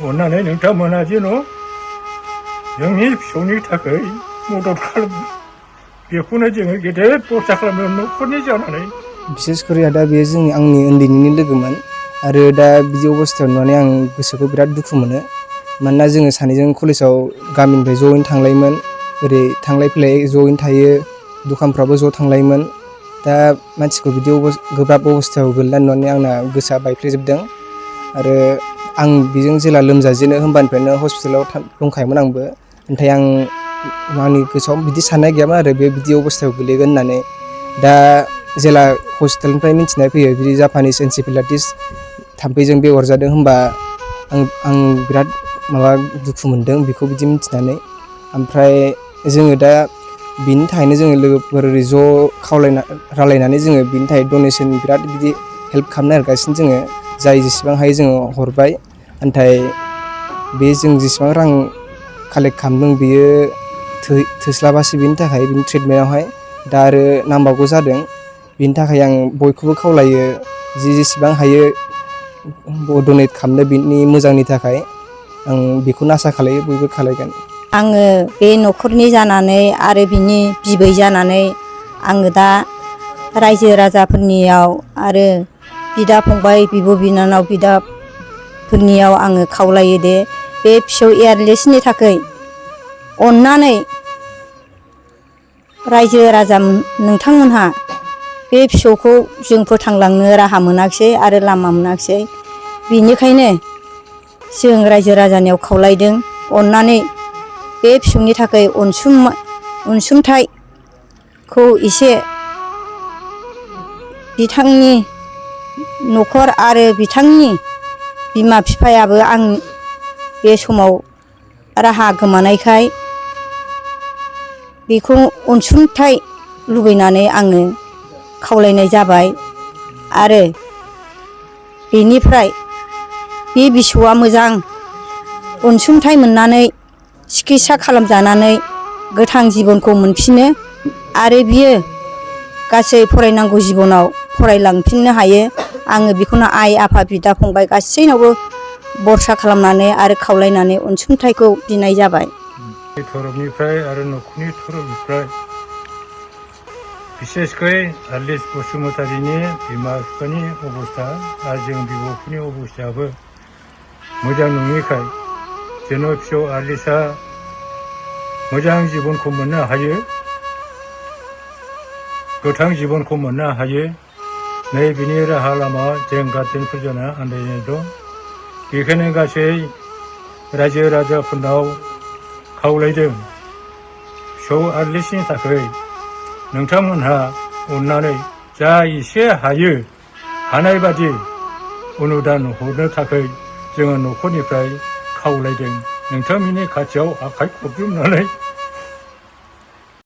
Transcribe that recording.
अन्नानै नोंथांमोना जेन' जोंनि फिसौनि थाखाय मदद खालामो बेखौनो जोङो गेदेर बरसा खालामो न'खरनि जानानै बिसेस करि आदा बेयो आंनि उन्दैनिनो लोगोमोन आरो दा बिदि अबस्थायाव नुनानै आं गोसोखौ बिराद दुखु मोनो मानोना जोङो सानैजों कलेजाव गामिनिफ्राय ज'यैनो थांलायोमोन ओरै थांलाय फैलाय ज'यैनो थायो दखानफ्रावबो ज' थांलायोमोन दा मानसिखौ बिदि गोब्राब अबस्थायाव गोलैनाय नुनानै आंना गोसोआ बायफ्लेजोबदों आरो आं बेजों जेला लोमजाजेनो होमबानिफ्रायनो हस्पिटालाव दंखायोमोन आंबो नाथाय आंनि गोसोआव बिदि साननाय गैयामोन आरो बिदि अबस्थायाव गोलैगोन होननानै दा जेला हस्पिटालनिफ्राय मिथिनाय फैयो बिदि जापानिस एनसेफेलाइटिस थाम्फैजों बे अरजादों होमबा आं बिराद दुखु मोनदों बेखौ बिदि मिथिनानै ओमफ्राय जोङो दा बिनि थाखायनो जोङो लोगोफोर ज' रायलायनानै जोङो बिनि थाखाय डनेसन बिराद बिदि हेल्प खालामनो नागिरगासिनो जोङो जाय जेसेबां हायो जोङो हरबाय नाथाय बे जों जेसेबां रां कालेक्ट खालामदों बेयो थोस्लाबासै बेनि थाखाय बिनि ट्रिटमेन्टआवहाय दा आरो नांबावगौ जादों बिनि थाखाय आं बयखौबो खावलायो जेसेबां हायो डनेट खालामनो बिनि मोजांनि थाखाय आं बेखौनो आसा खालायो बयबो खालायगोन आङो बे न'खरनि जानानै आरो बिनि बिबै जानानै आङो दा रायजो राजाफोरनियाव आरो बिदा फंबाय बिब' बिनानाव बिदाफोरनियाव आङो खावलायो दे बे फिसौ एयारलेसनि थाखाय अन्नानै रायजो राजा नोंथांमोनहा बे फिसौखौ जों फोथांलांनो राहा मोनाखिसै आरो लामा मोनाखिसै बेनिखायनो जों रायजो राजानियाव खावलायदों अन्नानै बे फिसौनि थाखाय अनसुंथाइखौ एसे बिथांनि न'खर आरो बिथांनि बिमा बिफायाबो आं बे समाव राहा गोमानायखाय बेखौ अनसुंथाइ लुबैनानै आङो खावलायनाय जाबाय आरो बेनिफ्राय बे बिसौआ मोजां अनसुंथाइ मोननानै सिकित्सा खालामजानानै गोथां जिबनखौ मोनफिनो आरो बियो गासै फरायनांगौ जिबनाव फरायलांफिननो हायो आङो बेखौनो आइ आफा बिदा फंबाय गासैनावबो भरसा खालामनानै आरो खावलायनानै अनसुंथाइखौ बिनाय जाबाय थरफनिफ्राय आरो न'खरनि थरफनिफ्राय बिसेसकै आर्लिस बसुमतारीनि बिमा बिफानि अबस्था आरो जों बिब'फोरनि अबस्थायाबो मोजां नङिखाय जेन' फिसौ आर्लिसआ मोजां जिबनखौ मोननो हायो गोथां जिबनखौ मोननो हायो नै बिनि राहा लामा जों गार्जेनफोरजों आन्दायनाय दं बेखायनो गासै रायजो राजाफोरनाव खावलायदों फिसौ आर्लिसनि थाखाय नोंथांमोनहा अन्नानै जा एसे हायो हानाय बादि अनुदान हरनो थाखाय जोङो न'खरनिफ्राय खावलायदों नोंथांमोननि खाथियाव आखाइ खबजोबनानै